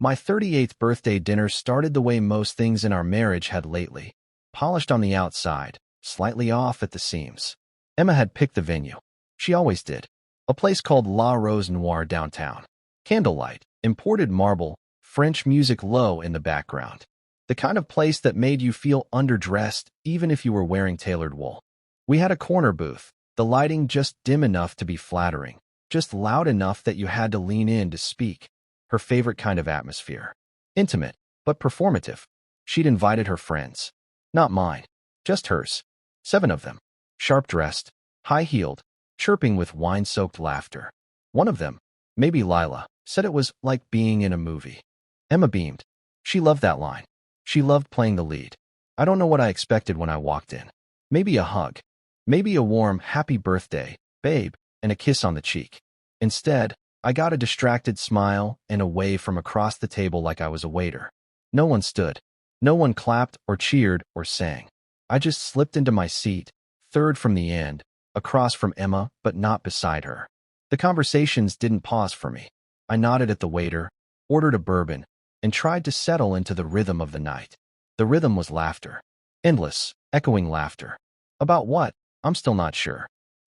My 38th birthday dinner started the way most things in our marriage had lately. Polished on the outside, slightly off at the seams. Emma had picked the venue. She always did. A place called La Rose Noire downtown. Candlelight, imported marble, French music low in the background. The kind of place that made you feel underdressed even if you were wearing tailored wool. We had a corner booth, the lighting just dim enough to be flattering, just loud enough that you had to lean in to speak. Her favorite kind of atmosphere. Intimate, but performative. She'd invited her friends. Not mine. Just hers. 7 of them. Sharp-dressed, high-heeled, chirping with wine-soaked laughter. One of them, maybe Lila, said it was like being in a movie. Emma beamed. She loved that line. She loved playing the lead. I don't know what I expected when I walked in. Maybe a hug. Maybe a warm, happy birthday, babe, and a kiss on the cheek. Instead, I got a distracted smile and a wave from across the table like I was a waiter. No one stood. No one clapped or cheered or sang. I just slipped into my seat, third from the end, across from Emma but not beside her. The conversations didn't pause for me. I nodded at the waiter, ordered a bourbon, and tried to settle into the rhythm of the night. The rhythm was laughter. Endless, echoing laughter. About what? I'm still not sure.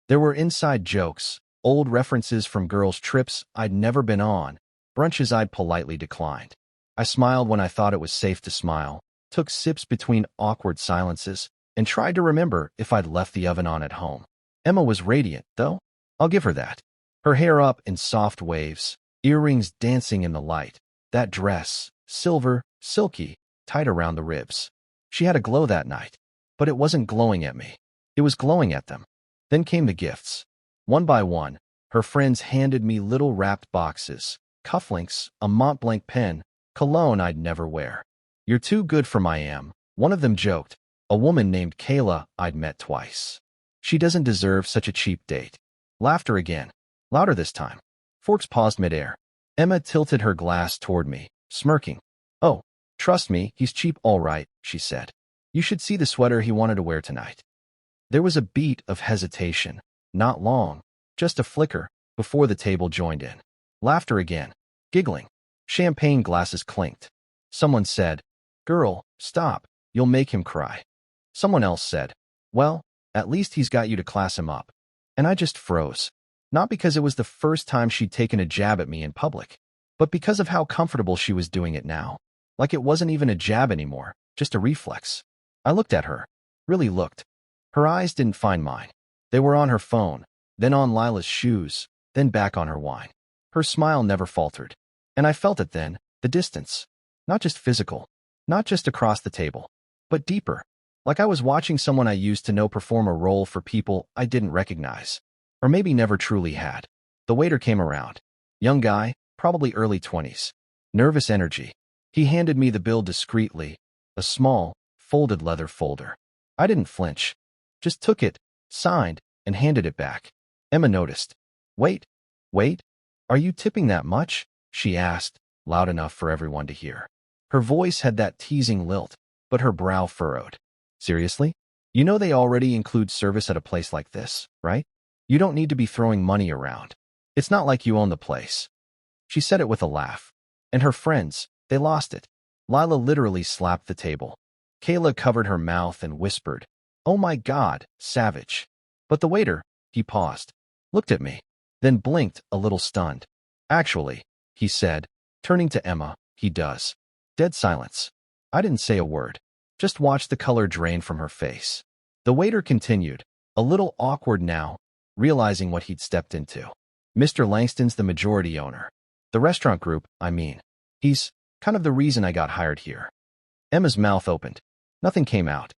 There were inside jokes, old references from girls' trips I'd never been on, brunches I'd politely declined. I smiled when I thought it was safe to smile, took sips between awkward silences, and tried to remember if I'd left the oven on at home. Emma was radiant, though. I'll give her that. Her hair up in soft waves, earrings dancing in the light. That dress, silver, silky, tight around the ribs. She had a glow that night, but it wasn't glowing at me. It was glowing at them. Then came the gifts. One by one, her friends handed me little wrapped boxes, cufflinks, a Mont Blanc pen, cologne I'd never wear. You're too good for my Em, one of them joked, a woman named Kayla I'd met twice. She doesn't deserve such a cheap date. Laughter again, louder this time. Forks paused midair. Emma tilted her glass toward me, smirking. Oh, trust me, he's cheap all right, she said. You should see the sweater he wanted to wear tonight. There was a beat of hesitation, not long, just a flicker, before the table joined in. Laughter again, giggling. Champagne glasses clinked. Someone said, "Girl, stop, you'll make him cry." Someone else said, "Well, at least he's got you to class him up." And I just froze. Not because it was the first time she'd taken a jab at me in public, but because of how comfortable she was doing it now. Like it wasn't even a jab anymore, just a reflex. I looked at her. Really looked. Her eyes didn't find mine. They were on her phone, then on Lila's shoes, then back on her wine. Her smile never faltered. And I felt it then, the distance. Not just physical, not just across the table, but deeper. Like I was watching someone I used to know perform a role for people I didn't recognize. Or maybe never truly had. The waiter came around. Young guy, probably early 20s. Nervous energy. He handed me the bill discreetly, a small, folded leather folder. I didn't flinch. Just took it, signed, and handed it back. Emma noticed. Wait, are you tipping that much? She asked, loud enough for everyone to hear. Her voice had that teasing lilt, but her brow furrowed. Seriously? You know they already include service at a place like this, right? You don't need to be throwing money around. It's not like you own the place. She said it with a laugh. And her friends, they lost it. Lila literally slapped the table. Kayla covered her mouth and whispered, "Oh my God, savage." But the waiter, he paused, looked at me, then blinked a little stunned. "Actually," he said, turning to Emma, "he does." Dead silence. I didn't say a word. Just watched the color drain from her face. The waiter continued, a little awkward now, realizing what he'd stepped into. "Mr. Langston's the majority owner. The restaurant group, I mean. He's kind of the reason I got hired here." Emma's mouth opened. Nothing came out.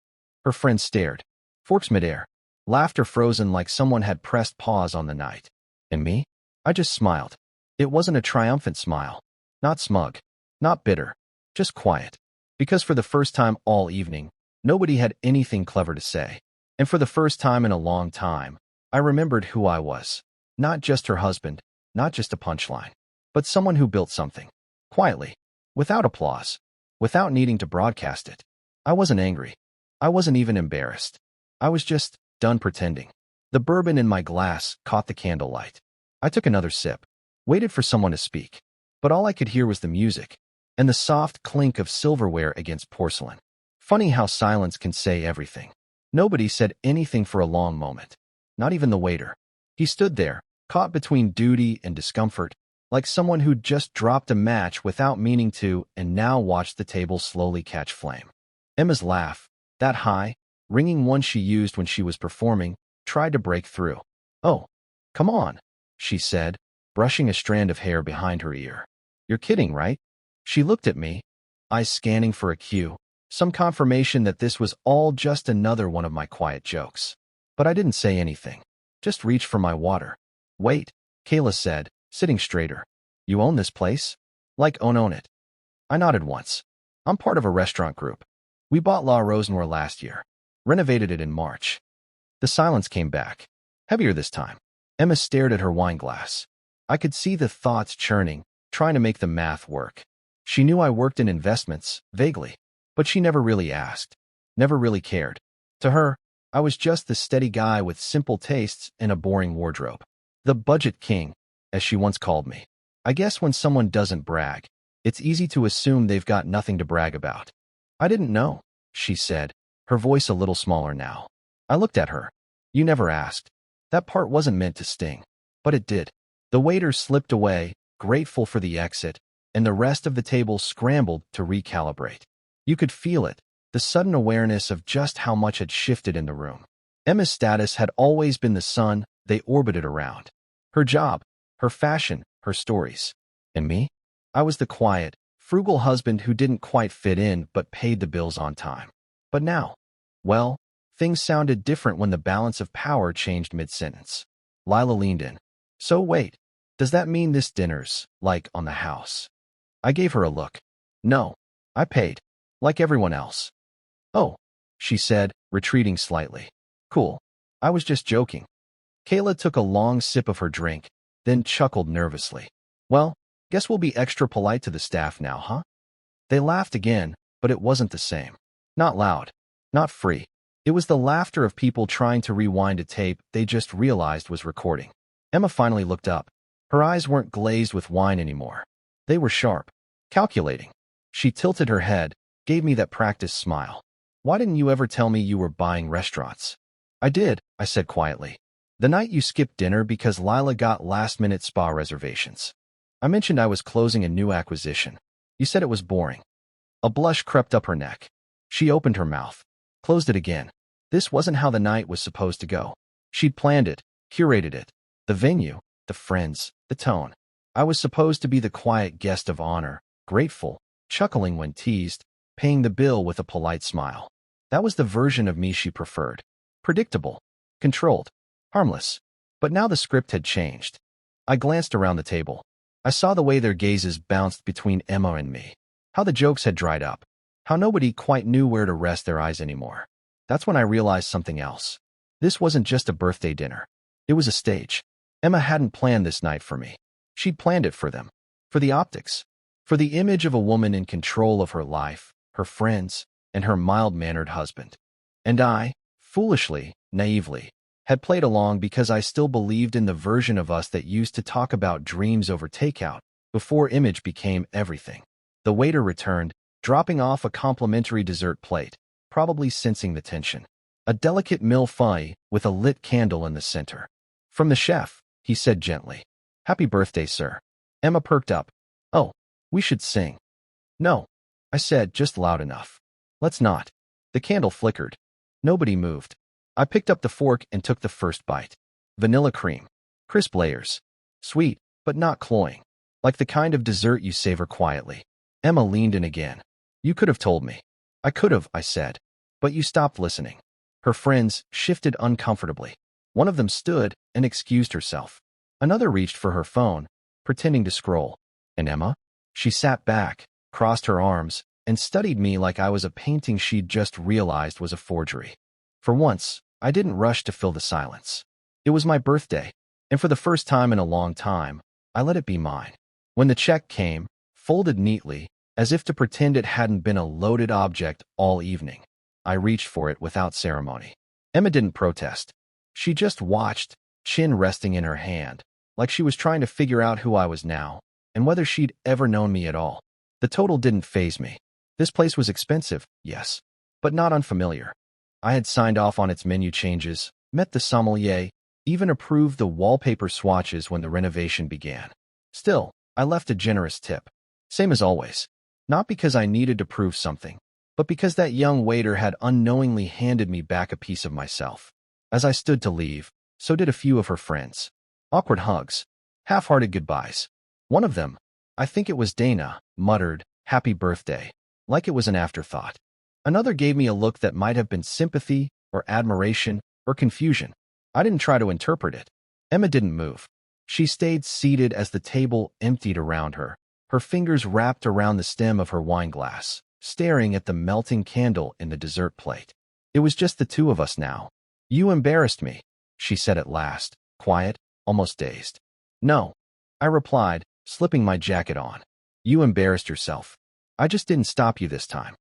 Her friends stared. Forks midair. Laughter frozen like someone had pressed pause on the night. And me? I just smiled. It wasn't a triumphant smile. Not smug. Not bitter. Just quiet. Because for the first time all evening, nobody had anything clever to say. And for the first time in a long time, I remembered who I was. Not just her husband, not just a punchline, but someone who built something. Quietly. Without applause. Without needing to broadcast it. I wasn't angry. I wasn't even embarrassed. I was just done pretending. The bourbon in my glass caught the candlelight. I took another sip. Waited for someone to speak. But all I could hear was the music. and the soft clink of silverware against porcelain. Funny how silence can say everything. Nobody said anything for a long moment. Not even the waiter. He stood there, caught between duty and discomfort, like someone who'd just dropped a match without meaning to and now watched the table slowly catch flame. Emma's laugh, that high, ringing one she used when she was performing, tried to break through. "Oh, come on," she said, brushing a strand of hair behind her ear. "You're kidding, right?" She looked at me, eyes scanning for a cue, some confirmation that this was all just another one of my quiet jokes. But I didn't say anything, just reached for my water. "Wait," Kayla said, sitting straighter. "You own this place?" "Like own it." I nodded once. "I'm part of a restaurant group. We bought La Rosenor last year, renovated it in March." The silence came back, heavier this time. Emma stared at her wine glass. I could see the thoughts churning, trying to make the math work. She knew I worked in investments, vaguely, but she never really asked, never really cared. To her, I was just the steady guy with simple tastes and a boring wardrobe. The budget king, as she once called me. I guess when someone doesn't brag, it's easy to assume they've got nothing to brag about. "I didn't know," she said, her voice a little smaller now. I looked at her. "You never asked." That part wasn't meant to sting, but it did. The waiter slipped away, grateful for the exit, and the rest of the table scrambled to recalibrate. You could feel it, the sudden awareness of just how much had shifted in the room. Emma's status had always been the sun they orbited around. Her job, her fashion, her stories. And me? I was the quiet, frugal husband who didn't quite fit in but paid the bills on time. But now, well, things sounded different when the balance of power changed mid-sentence. Lila leaned in. "So wait, does that mean this dinner's, like, on the house?" I gave her a look. "No, I paid, like everyone else." "Oh," she said, retreating slightly. "Cool. I was just joking." Kayla took a long sip of her drink, then chuckled nervously. "Well, guess we'll be extra polite to the staff now, huh?" They laughed again, but it wasn't the same. Not loud, not free. It was the laughter of people trying to rewind a tape they just realized was recording. Emma finally looked up. Her eyes weren't glazed with wine anymore. They were sharp, calculating. She tilted her head, gave me that practiced smile. "Why didn't you ever tell me you were buying restaurants?" "I did," I said quietly. "The night you skipped dinner because Lila got last-minute spa reservations. I mentioned I was closing a new acquisition. You said it was boring." A blush crept up her neck. She opened her mouth, closed it again. This wasn't how the night was supposed to go. She'd planned it, curated it. The venue, the friends, the tone. I was supposed to be the quiet guest of honor, grateful, chuckling when teased, paying the bill with a polite smile. That was the version of me she preferred. Predictable, controlled, harmless. But now the script had changed. I glanced around the table. I saw the way their gazes bounced between Emma and me. How the jokes had dried up. How nobody quite knew where to rest their eyes anymore. That's when I realized something else. This wasn't just a birthday dinner. It was a stage. Emma hadn't planned this night for me. She'd planned it for them. For the optics. For the image of a woman in control of her life, her friends, and her mild-mannered husband. And I, foolishly, naively, had played along because I still believed in the version of us that used to talk about dreams over takeout, before image became everything. The waiter returned, dropping off a complimentary dessert plate, probably sensing the tension. A delicate mille-feuille with a lit candle in the center. "From the chef," he said gently. "Happy birthday, sir." Emma perked up. "Oh, we should sing." "No," I said just loud enough. "Let's not." The candle flickered. Nobody moved. I picked up the fork and took the first bite. Vanilla cream. Crisp layers. Sweet, but not cloying. Like the kind of dessert you savor quietly. Emma leaned in again. "You could have told me." "I could have," I said. "But you stopped listening." Her friends shifted uncomfortably. One of them stood and excused herself. Another reached for her phone, pretending to scroll. And Emma? She sat back, crossed her arms, and studied me like I was a painting she'd just realized was a forgery. For once, I didn't rush to fill the silence. It was my birthday, and for the first time in a long time, I let it be mine. When the check came, folded neatly, as if to pretend it hadn't been a loaded object all evening, I reached for it without ceremony. Emma didn't protest. She just watched, chin resting in her hand, like she was trying to figure out who I was now, and whether she'd ever known me at all. The total didn't faze me. This place was expensive, yes, but not unfamiliar. I had signed off on its menu changes, met the sommelier, even approved the wallpaper swatches when the renovation began. Still, I left a generous tip. Same as always. Not because I needed to prove something, but because that young waiter had unknowingly handed me back a piece of myself. As I stood to leave, so did a few of her friends. Awkward hugs, half-hearted goodbyes. One of them, I think it was Dana, muttered, "Happy birthday," like it was an afterthought. Another gave me a look that might have been sympathy, or admiration, or confusion. I didn't try to interpret it. Emma didn't move. She stayed seated as the table emptied around her, her fingers wrapped around the stem of her wine glass, staring at the melting candle in the dessert plate. It was just the two of us now. "You embarrassed me," she said at last, quiet, almost dazed. "No," I replied, slipping my jacket on. "You embarrassed yourself. I just didn't stop you this time."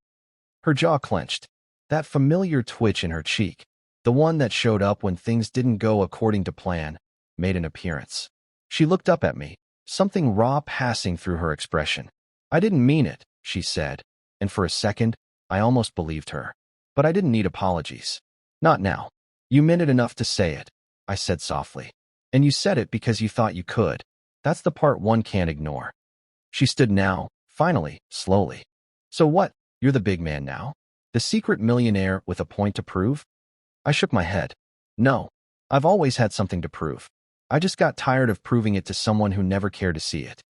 Her jaw clenched. That familiar twitch in her cheek, the one that showed up when things didn't go according to plan, made an appearance. She looked up at me, something raw passing through her expression. "I didn't mean it," she said, and for a second, I almost believed her. "But I didn't need apologies. Not now. You meant it enough to say it," I said softly. "And you said it because you thought you could. That's the part one can't ignore." She stood now, finally, slowly. "So what? You're the big man now? The secret millionaire with a point to prove?" I shook my head. "No. I've always had something to prove. I just got tired of proving it to someone who never cared to see it."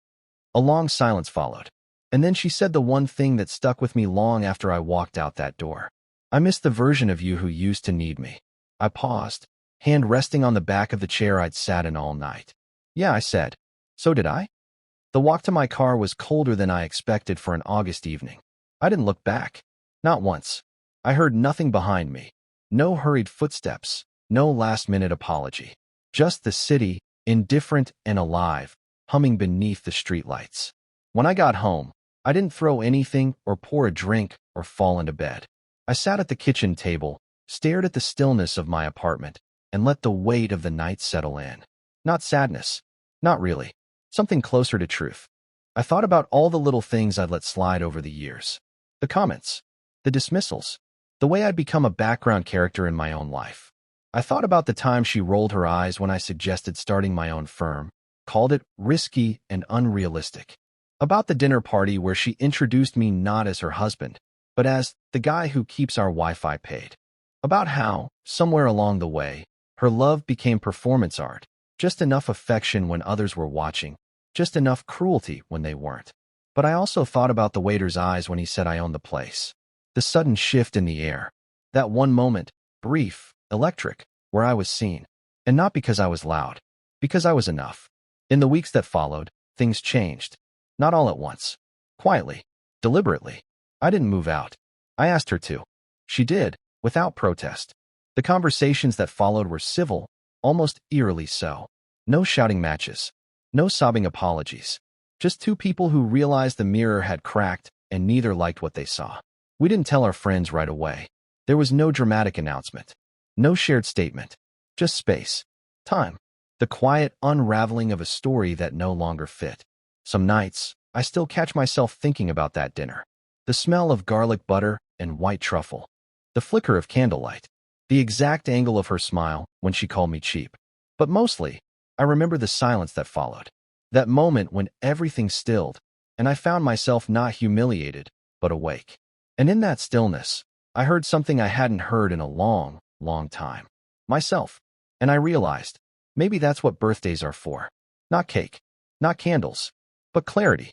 A long silence followed. And then she said the one thing that stuck with me long after I walked out that door. "I miss the version of you who used to need me." I paused, hand resting on the back of the chair I'd sat in all night. "Yeah," I said. "So did I?" The walk to my car was colder than I expected for an August evening. I didn't look back. Not once. I heard nothing behind me. No hurried footsteps. No last-minute apology. Just the city, indifferent and alive, humming beneath the streetlights. When I got home, I didn't throw anything or pour a drink or fall into bed. I sat at the kitchen table, stared at the stillness of my apartment, and let the weight of the night settle in. Not sadness. Not really. Something closer to truth. I thought about all the little things I'd let slide over the years. The comments. The dismissals. The way I'd become a background character in my own life. I thought about the time she rolled her eyes when I suggested starting my own firm, called it risky and unrealistic. About the dinner party where she introduced me not as her husband, but as the guy who keeps our Wi-Fi paid. About how, somewhere along the way, her love became performance art, just enough affection when others were watching, just enough cruelty when they weren't. But I also thought about the waiter's eyes when he said I owned the place. The sudden shift in the air. That one moment, brief, electric, where I was seen. And not because I was loud, because I was enough. In the weeks that followed, things changed. Not all at once. Quietly. Deliberately. I didn't move out. I asked her to. She did, without protest. The conversations that followed were civil, almost eerily so. No shouting matches. No sobbing apologies. Just two people who realized the mirror had cracked and neither liked what they saw. We didn't tell our friends right away. There was no dramatic announcement. No shared statement. Just space. Time. The quiet unraveling of a story that no longer fit. Some nights, I still catch myself thinking about that dinner. The smell of garlic butter and white truffle. The flicker of candlelight. The exact angle of her smile when she called me cheap. But mostly, I remember the silence that followed. That moment when everything stilled, and I found myself not humiliated, but awake. And in that stillness, I heard something I hadn't heard in a long, long time. Myself. And I realized, maybe that's what birthdays are for. Not cake, not candles, but clarity.